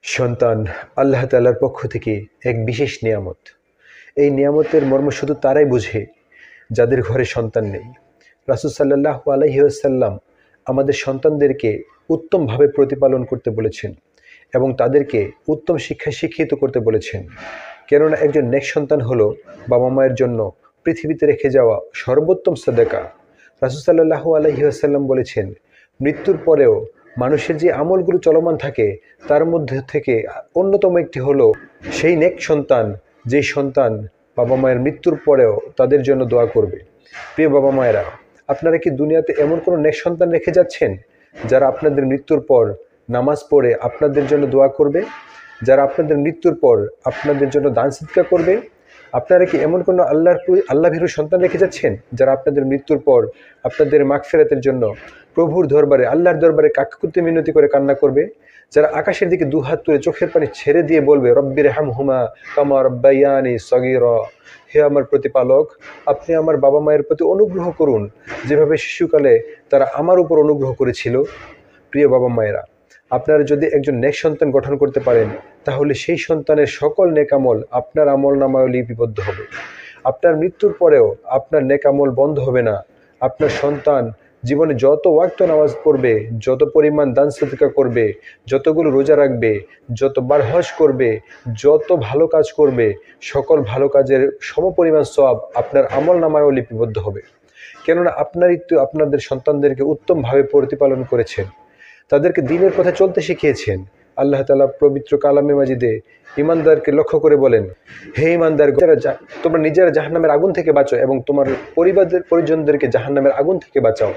সন্তান আল্লাহ তাআলার পক্ষ থেকে এক বিশেষ নিয়ামত। এই নিয়ামতের মর্ম শুধু তারাই বুঝে যাদের ঘরে সন্তান নেই। রাসূল সাল্লাল্লাহু আলাইহি ওয়াসাল্লাম আমাদের সন্তানদেরকে উত্তমভাবে প্রতিপালন করতে বলেছেন এবং তাদেরকে উত্তম শিক্ষায় শিক্ষিত করতে বলেছেন। কেননা একজন নেক সন্তান হলো বাবা মায়ের জন্য পৃথিবীতে রেখে যাওয়া সর্বোত্তম সাদাকা। রাসূল সাল্লাল্লাহু আলাইহি ওয়াসাল্লাম বলেছেন, মৃত্যুর পরেও মানুষের যে আমলগুলো চলমান থাকে তার মধ্যে থেকে অন্যতম একটি হলো সেই নেক সন্তান, যেই সন্তান বাবা মায়ের মৃত্যুর পরেও তাদের জন্য দোয়া করবে। প্রিয় বাবা মায়েরা, আপনারা কি দুনিয়াতে এমন কোনো নেক সন্তান রেখে যাচ্ছেন যারা আপনাদের মৃত্যুর পর নামাজ পড়ে আপনাদের জন্য দোয়া করবে, যারা আপনাদের মৃত্যুর পর আপনাদের জন্য দান সিদকা করবে? আপনারা কি এমন কোনো আল্লাহ ভীরু সন্তান রেখে যাচ্ছেন যারা আপনাদের মৃত্যুর পর আপনাদের মাগফিরাতের জন্য প্রভুর দরবারে, আল্লাহর দরবারে কাকুতি মিনতি করে কান্না করবে, যারা আকাশের দিকে দুহাত তুলে চোখের পানি ছেড়ে দিয়ে বলবে রব্বির হামহুমা কামা রাব্বায়ানি সগীরা, হে আমার প্রতিপালক, আপনি আমার বাবা মায়ের প্রতি অনুগ্রহ করুন যেভাবে শিশুকালে তারা আমার উপর অনুগ্রহ করেছিল? প্রিয় বাবা মায়েরা, আপনারা যদি একজন নেক সন্তান গঠন করতে পারেন তাহলে সেই সন্তানের সকল নেক আমল আপনার আমল নামায় লিপিবদ্ধ হবে। আপনার মৃত্যুর পরেও আপনার নেক আমল বন্ধ হবে না। আপনার সন্তান জীবনে যত ওয়াক্ত নামাজ পড়বে, যত পরিমাণ দান সদকা করবে, যতগুলো রোজা রাখবে, যতবার হজ করবে, যত ভালো কাজ করবে, সকল ভালো কাজের সমপরিমাণ সওয়াব আপনার আমল নামায়ও লিপিবদ্ধ হবে। কেননা আপনারই তো আপনাদের সন্তানদেরকে উত্তমভাবে প্রতিপালন করেছেন, তাদেরকে দ্বীনের পথে চলতে শিখিয়েছেন। আল্লাহ তাআলা পবিত্র কালামে মাজিদে ঈমানদারকে লক্ষ্য করে বলেন, হে ঈমানদার, তোমরা নিজেরা জাহান্নামের আগুন থেকে বাঁচো এবং তোমার পরিজনদেরকে জাহান্নামের আগুন থেকে বাঁচাও।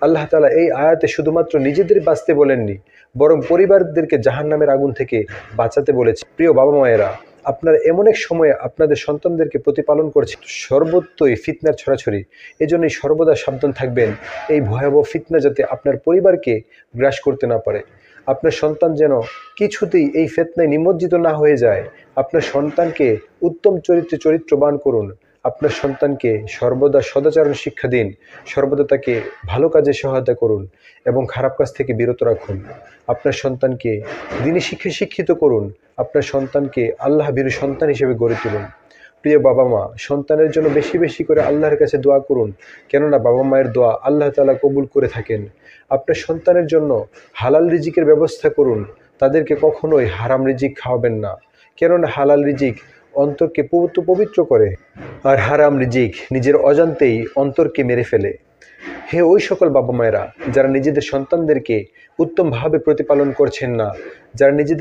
আল্লাহ তাআলা এই আয়াতে শুধুমাত্র নিজেদের বাঁচতে বলেননি, বরং পরিবারদেরকে জাহান্নামের আগুন থেকে বাঁচাতে বলেছে। প্রিয় বাবা মায়েরা, আপনারা এমন এক সময়ে আপনাদের সন্তানদেরকে প্রতিপালন করছেন সর্বত্রই ফিতনার ছড়াছড়ি। এজন্যই সর্বদা সাবধান থাকবেন এই ভয়াবহ ফিতনা যাতে আপনার পরিবারকে গ্রাস করতে না পারে। আপনার সন্তান যেন কিছুতেই এই ফিতনায় নিমজ্জিত না হয়ে যায়। আপনার সন্তানকে উত্তম চরিত্রবান করুন। আপনার সন্তানকে সর্বদা সদাচরণ শিক্ষা দিন, সর্বদা তাকে ভালো কাজে সহায়তা করুন এবং খারাপ কাজ থেকে বিরত রাখুন। আপনার সন্তানকে দ্বীনি শিক্ষায় শিক্ষিত করুন। আপনার সন্তানকে আল্লাহ ভীরু সন্তান হিসেবে গড়ে তুলুন। প্রিয় বাবা মা, সন্তানের জন্য বেশি বেশি করে আল্লাহর কাছে দোয়া করুন, কেননা বাবা মায়ের দোয়া আল্লাহ তাআলা কবুল করে থাকেন। আপনার সন্তানের জন্য হালাল রিজিকের ব্যবস্থা করুন, তাদেরকে কখনোই হারাম রিজিক খাওয়াবেন না, কেননা হালাল রিজিক অন্তরকে পবিত্র করে, আর হারাম রিজিক নিজের অজান্তেই অন্তরকে মেরে ফেলে। হে ওই সকল বাবা মায়েরা যারা নিজেদের সন্তানদেরকে উত্তমভাবে প্রতিপালন করছেন না, যারা নিজেদের